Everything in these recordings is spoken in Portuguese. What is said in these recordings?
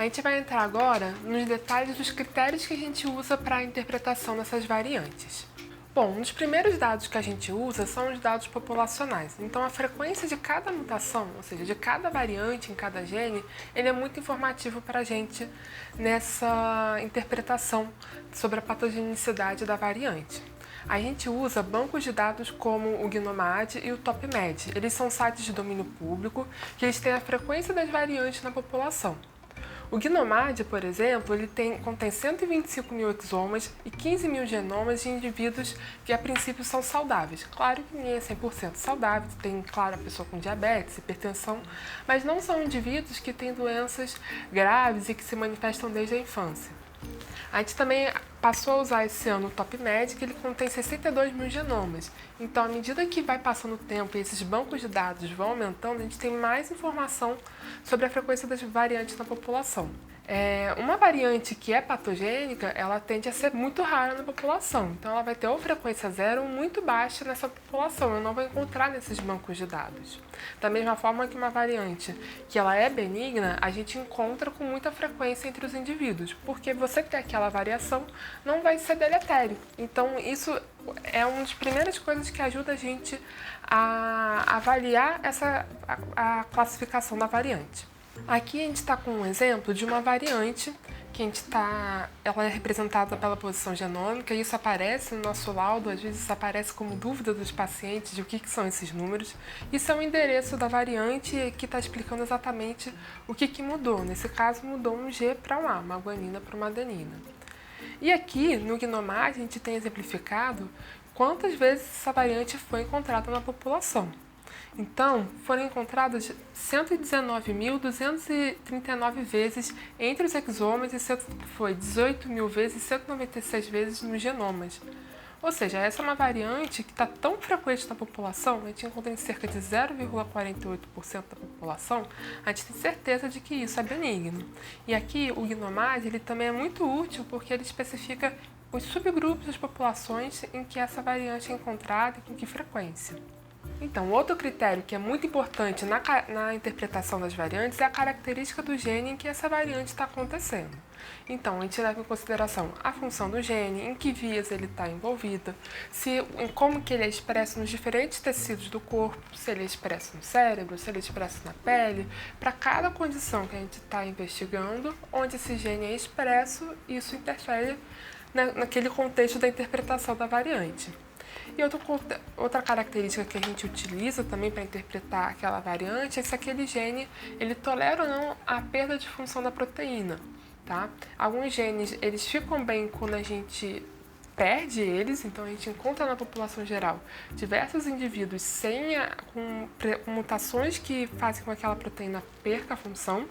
A gente vai entrar agora nos detalhes dos critérios que a gente usa para a interpretação dessas variantes. Bom, um dos primeiros dados que a gente usa são os dados populacionais. Então, a frequência de cada mutação, ou seja, de cada variante em cada gene, ele é muito informativo para a gente nessa interpretação sobre a patogenicidade da variante. A gente usa bancos de dados como o Gnomad e o TopMed. Eles são sites de domínio público que eles têm a frequência das variantes na população. O Gnomad, por exemplo, ele contém 125 mil exomas e 15 mil genomas de indivíduos que a princípio são saudáveis. Claro que ninguém é 100% saudável, tem, claro, a pessoa com diabetes, hipertensão, mas não são indivíduos que têm doenças graves e que se manifestam desde a infância. A gente também passou a usar esse ano o TopMed, que ele contém 62 mil genomas. Então, à medida que vai passando o tempo e esses bancos de dados vão aumentando, a gente tem mais informação sobre a frequência das variantes na população. Uma variante que é patogênica, ela tende a ser muito rara na população. Então, ela vai ter ou frequência zero ou muito baixa nessa população. Eu não vou encontrar nesses bancos de dados. Da mesma forma que uma variante que ela é benigna, a gente encontra com muita frequência entre os indivíduos. Porque você ter aquela variação não vai ser deletério. Então, isso é uma das primeiras coisas que ajuda a gente a avaliar a classificação da variante. Aqui a gente está com um exemplo de uma variante que ela é representada pela posição genômica e isso aparece no nosso laudo, às vezes isso aparece como dúvida dos pacientes de o que são esses números. Isso é o endereço da variante que está explicando exatamente o que mudou. Nesse caso mudou um G para um A, uma guanina para uma adenina. E aqui no Gnomad a gente tem exemplificado quantas vezes essa variante foi encontrada na população. Então, foram encontradas 119.239 vezes entre os exomas e foi 18.000 vezes e 196 vezes nos genomas. Ou seja, essa é uma variante que está tão frequente na população, a gente encontra em cerca de 0,48% da população, a gente tem certeza de que isso é benigno. E aqui o Gnomad ele também é muito útil porque ele especifica os subgrupos das populações em que essa variante é encontrada e com que frequência. Então, outro critério que é muito importante na interpretação das variantes é a característica do gene em que essa variante está acontecendo. Então, a gente leva em consideração a função do gene, em que vias ele está envolvido, como que ele é expresso nos diferentes tecidos do corpo, se ele é expresso no cérebro, se ele é expresso na pele. Para cada condição que a gente está investigando, onde esse gene é expresso, isso interfere naquele contexto da interpretação da variante. E outra característica que a gente utiliza também para interpretar aquela variante é se aquele gene ele tolera ou não a perda de função da proteína. Tá? Alguns genes eles ficam bem quando a gente perde eles, então a gente encontra na população geral diversos indivíduos com mutações que fazem com que aquela proteína perca a função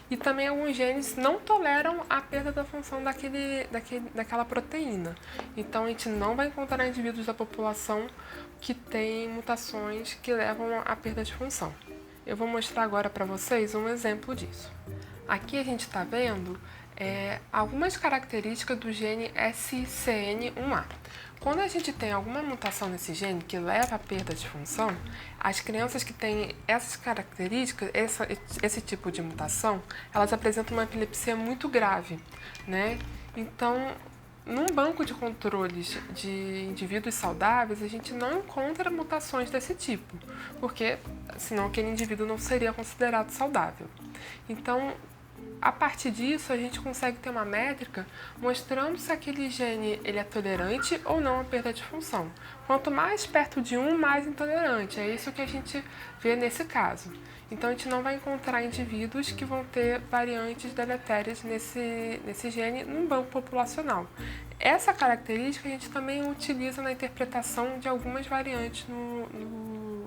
e também alguns genes não toleram a perda da função daquela proteína. Então a gente não vai encontrar indivíduos da população que têm mutações que levam à perda de função. Eu vou mostrar agora para vocês um exemplo disso. Aqui a gente está vendo algumas características do gene SCN1A. Quando a gente tem alguma mutação nesse gene que leva à perda de função, as crianças que têm essas características, esse tipo de mutação, elas apresentam uma epilepsia muito grave, né? Então, num banco de controles de indivíduos saudáveis, a gente não encontra mutações desse tipo, porque senão aquele indivíduo não seria considerado saudável. Então, a partir disso, a gente consegue ter uma métrica mostrando se aquele gene ele é tolerante ou não à perda de função. Quanto mais perto de um, mais intolerante. É isso que a gente vê nesse caso. Então, a gente não vai encontrar indivíduos que vão ter variantes deletérias nesse gene num banco populacional. Essa característica a gente também utiliza na interpretação de algumas variantes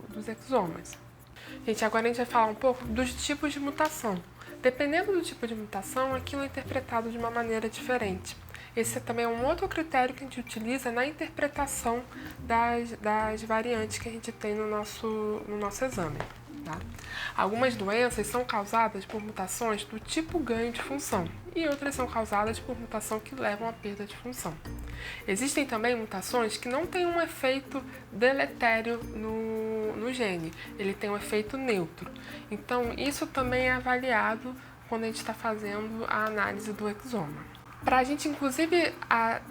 dos exomas. Agora a gente vai falar um pouco dos tipos de mutação. Dependendo do tipo de mutação, aquilo é interpretado de uma maneira diferente. Esse também é um outro critério que a gente utiliza na interpretação das variantes que a gente tem no nosso exame. Tá? Algumas doenças são causadas por mutações do tipo ganho de função e outras são causadas por mutação que levam à perda de função. Existem também mutações que não têm um efeito deletério no gene, ele tem um efeito neutro. Então, isso também é avaliado quando a gente está fazendo a análise do exoma. Para a gente, inclusive,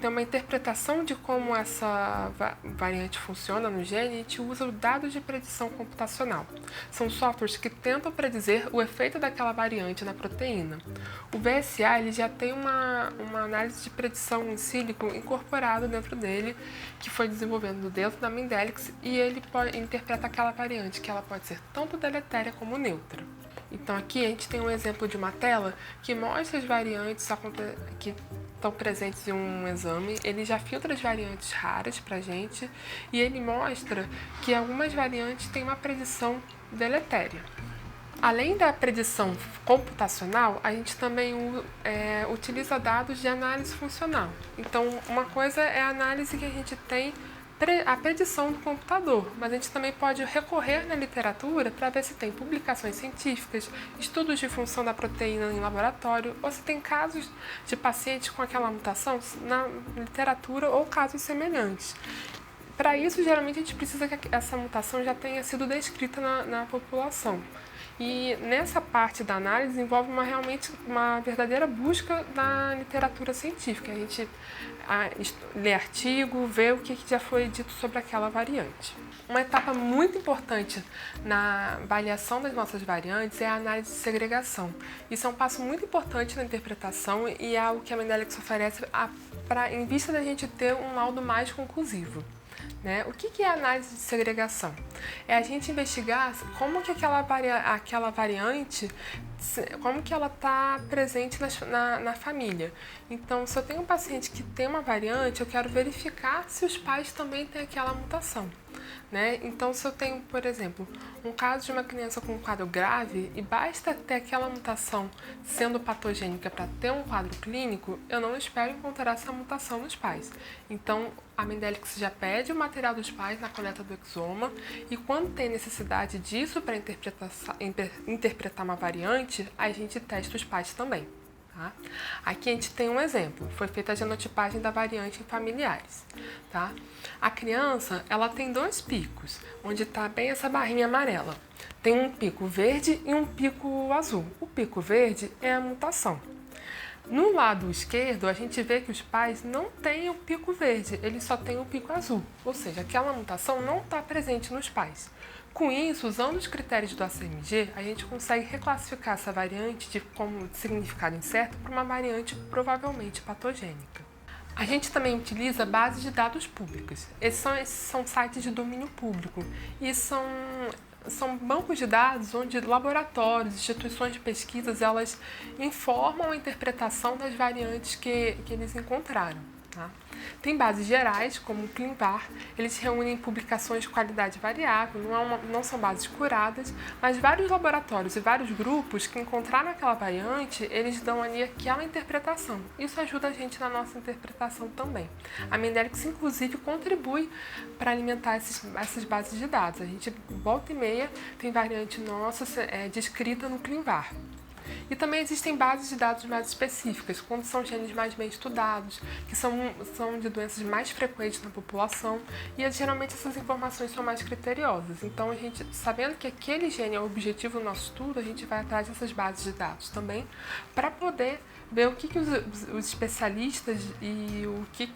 ter uma interpretação de como essa variante funciona no gene, a gente usa os dados de predição computacional. São softwares que tentam predizer o efeito daquela variante na proteína. O VSA ele já tem uma análise de predição em sílico incorporado dentro dele, que foi desenvolvendo dentro da Mendelex, e ele interpreta aquela variante, que ela pode ser tanto deletéria como neutra. Então aqui a gente tem um exemplo de uma tela que mostra as variantes que estão presentes em um exame. Ele já filtra as variantes raras para a gente e ele mostra que algumas variantes têm uma predição deletéria. Além da predição computacional, a gente também utiliza dados de análise funcional. Então, uma coisa é a análise que a gente tem a predição do computador, mas a gente também pode recorrer na literatura para ver se tem publicações científicas, estudos de função da proteína em laboratório, ou se tem casos de pacientes com aquela mutação na literatura ou casos semelhantes. Para isso, geralmente a gente precisa que essa mutação já tenha sido descrita na população. E nessa parte da análise envolve realmente uma verdadeira busca na literatura científica. A gente lê artigo, vê o que já foi dito sobre aquela variante. Uma etapa muito importante na avaliação das nossas variantes é a análise de segregação. Isso é um passo muito importante na interpretação e é algo que a Mendelex oferece em vista da gente ter um laudo mais conclusivo. Né? O que é a análise de segregação? É a gente investigar como que aquela variante, como que ela está presente na família. Então, se eu tenho um paciente que tem uma variante, eu quero verificar se os pais também têm aquela mutação. Né? Então, se eu tenho, por exemplo, um caso de uma criança com um quadro grave e basta ter aquela mutação sendo patogênica para ter um quadro clínico, eu não espero encontrar essa mutação nos pais. Então, a Mendelex já pede o material dos pais na coleta do exoma e quando tem necessidade disso para interpretar uma variante, a gente testa os pais também. Tá? Aqui a gente tem um exemplo, foi feita a genotipagem da variante em familiares. Tá? A criança ela tem dois picos, onde está bem essa barrinha amarela. Tem um pico verde e um pico azul. O pico verde é a mutação. No lado esquerdo, a gente vê que os pais não têm o pico verde, eles só têm o pico azul, ou seja, aquela mutação não está presente nos pais. Com isso, usando os critérios do ACMG, a gente consegue reclassificar essa variante como significado incerto para uma variante provavelmente patogênica. A gente também utiliza bases de dados públicas. Esses são sites de domínio público e são bancos de dados onde laboratórios, instituições de pesquisas, elas informam a interpretação das variantes que eles encontraram. Tá? Tem bases gerais, como o ClinVar, eles reúnem publicações de qualidade variável, não são bases curadas, mas vários laboratórios e vários grupos que encontraram aquela variante, eles dão ali aquela interpretação. Isso ajuda a gente na nossa interpretação também. A Mendelex, inclusive, contribui para alimentar essas bases de dados. A gente, volta e meia, tem variante nossa descrita no ClinVar. E também existem bases de dados mais específicas, quando são genes mais bem estudados, que são de doenças mais frequentes na população, e geralmente essas informações são mais criteriosas. Então, a gente, sabendo que aquele gene é o objetivo do nosso estudo, a gente vai atrás dessas bases de dados também, para poder ver o que os especialistas e o que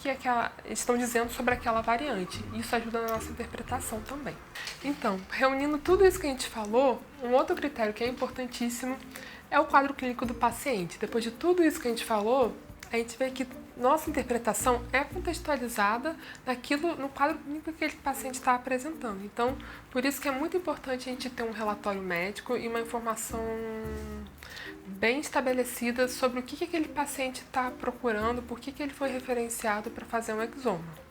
estão dizendo sobre aquela variante. Isso ajuda na nossa interpretação também. Então, reunindo tudo isso que a gente falou, um outro critério que é importantíssimo é o quadro clínico do paciente. Depois de tudo isso que a gente falou, a gente vê que nossa interpretação é contextualizada no quadro clínico que aquele paciente está apresentando. Então, por isso que é muito importante a gente ter um relatório médico e uma informação bem estabelecida sobre o que aquele paciente está procurando, por que ele foi referenciado para fazer um exoma.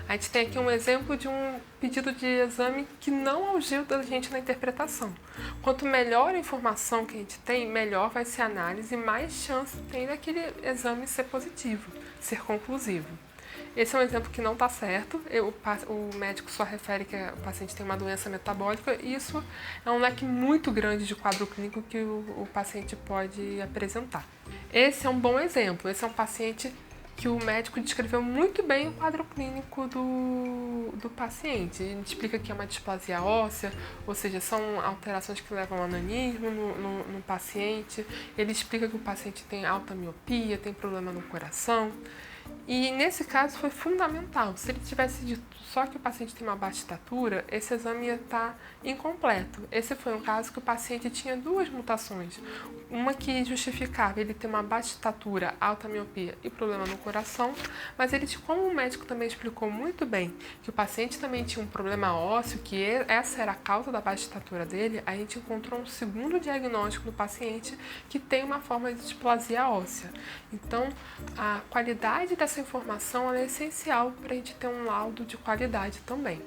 A gente tem aqui um exemplo de um pedido de exame que não ajuda a gente na interpretação. Quanto melhor a informação que a gente tem, melhor vai ser a análise e mais chance tem daquele exame ser positivo, ser conclusivo. Esse é um exemplo que não está certo, o médico só refere que o paciente tem uma doença metabólica e isso é um leque muito grande de quadro clínico que o paciente pode apresentar. Esse é um bom exemplo, esse é um paciente que o médico descreveu muito bem o quadro clínico do paciente. Ele explica que é uma displasia óssea, ou seja, são alterações que levam ao nanismo no paciente. Ele explica que o paciente tem alta miopia, tem problema no coração. E nesse caso foi fundamental. Se ele tivesse dito só que o paciente tem uma baixa estatura, esse exame ia estar incompleto. Esse foi um caso que o paciente tinha duas mutações. Uma que justificava ele ter uma baixa estatura, alta miopia e problema no coração, mas ele, como o médico também explicou muito bem que o paciente também tinha um problema ósseo, que essa era a causa da baixa estatura dele, a gente encontrou um segundo diagnóstico no paciente que tem uma forma de displasia óssea. Então, a qualidade dessa informação é essencial para a gente ter um laudo de qualidade também.